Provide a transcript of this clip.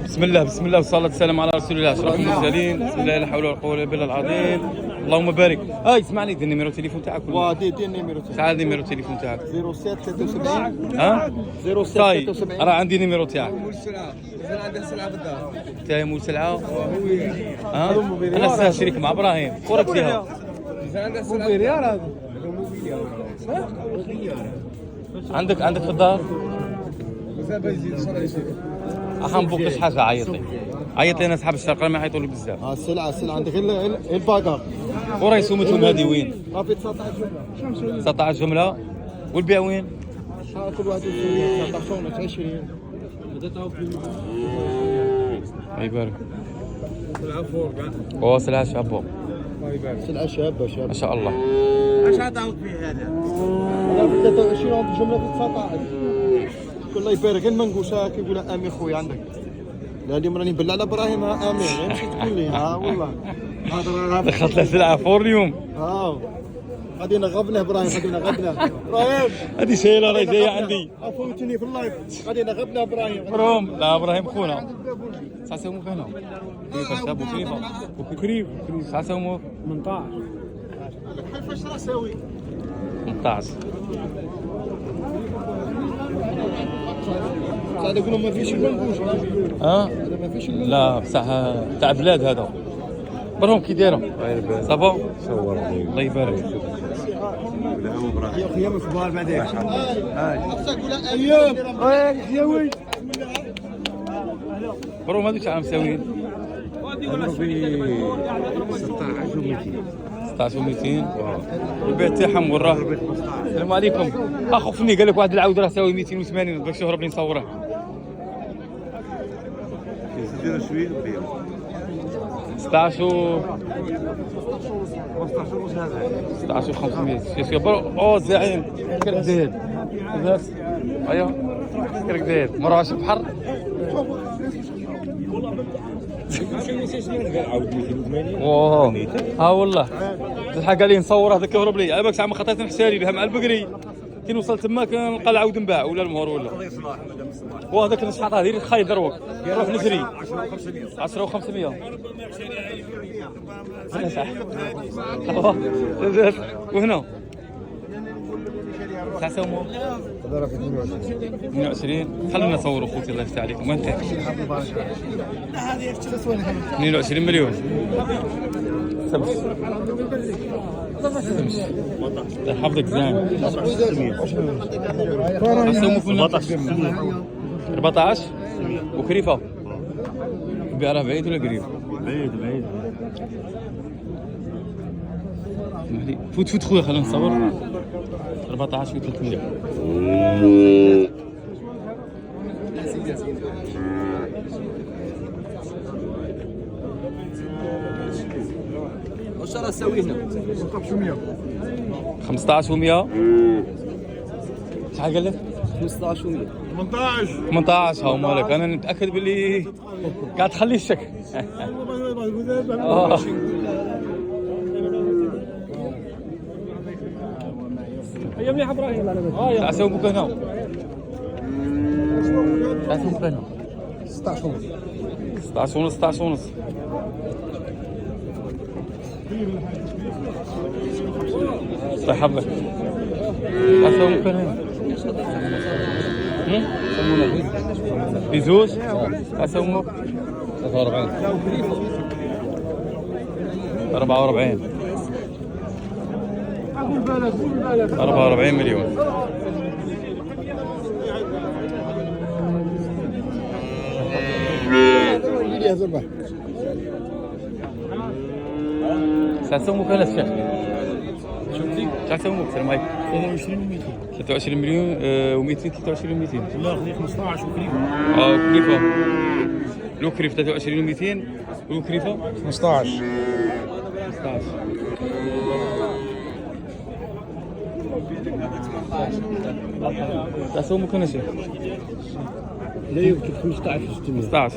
بسم الله بسم الله والصلاة والسلام على رسول الله أشرف المرسلين. بسم الله لا حول ولا قوة إلا بالله العظيم. اللهم بارك. اسمعني دي النيميرو تليفون تاعك. دي النيميرو تاعك. شحال النيميرو تليفون تاعك؟ 07 73 ها؟ 07 طيب 73 راه عندي النيميرو تاعك. عنده سلعه بالدار. انت مول سلعة؟ ها؟ انا شريك مع ابراهيم ورك فيها. موبيليار هذا. عندك في الدار؟ مازال يزيد شرا يزيد. اخا نبوكش حاجة عيط لي انا اصحاب الشرق ما يعيطوا لي بزاف. السلعه عندك غير الباكار. وراهي سومتهم هذه وين؟ صافي 19 جمله. 19 جملة والبيع وين؟ كل واحد 19 20. الله يبارك. العفو كاع. او سلعة شابة الله يبارك. سلعه شابه ما شاء الله. اش عطاوك فيه هذا؟ انا في 23 جمله في 19. الله يبارك غير منقوشه كيقول امين خويا عندك. لا اليوم راني نبلع على ابراهيم امين غير مشيت تقول لي والله دخلت له سلعة فور اليوم. غادي نغبنه ابراهيم غادي نغبنه ابراهيم. هذه شايلة راهي جاية عندي. فوتني في اللايف غادي نغبنه ابراهيم. لا ابراهيم خونا. ساسومو هنا. كيف شاب وكيفه؟ وكريف ساسومو 18. فاش راه ساوي 18. هذا يقولوا ما فيش المنقوش. ها؟ ما فيش لا بصح تاع بلاد هذا. برهم كي دايرهم؟ صافا؟ الله يبارك. يا اخي اخبار بعدين. ايام يا وي برهم هذوك شحال مساويين؟ 16 و200 البيع تاعهم وراه. السلام عليكم. خفني قال لك واحد العود راه ساوي 280 باش يهرب لي نصوره. دير شويه 16 و 16 و 500 شي او زعيم كرك زايد بس ايوا كرك زايد مراش بحر. اوه ها والله الحق عليه نصور هذاك يهرب لي. عباك ساعه ما خطيت نحسالي بها مع البقري كي نوصل تما كنلقى العود نباع ولا المهر ولا وهذاك نشحط هذه خاي دروك نروح نجري 10 و500 وهنا تاع سومو 22 خلينا نصوروا خوتي الله يفتح عليكم. وانت 22 مليون سمش حفظك زين. سومو كنا 14 وكريفه البيع راه بعيد ولا قريب؟ بعيد فوت خويا خلينا نصور. 14 و 300 واش راه ساوي هنا؟ 15 و 100 شحال قال لك؟ 15 و 100. 18 ها مالك انا نتاكد باللي قاعد تخلي الشك. يا مليح ابراهيم تاع سومك هنا تاع سومك هنا 16 ونص 16 ونص 16 ونص. الله يحفظك. تاع سومك هنا بزوج تاع سومك 43 44 مليون. ساسومك انا الشيخ شفتي ساسومك السلام عليكم 23 مليون و200 23 و200 لا خذي 15 وكريفه. كريفه لو كريف 23 و200 والكريفه 15 ساسومك انا الشيخ لا يمكن 15 600. 15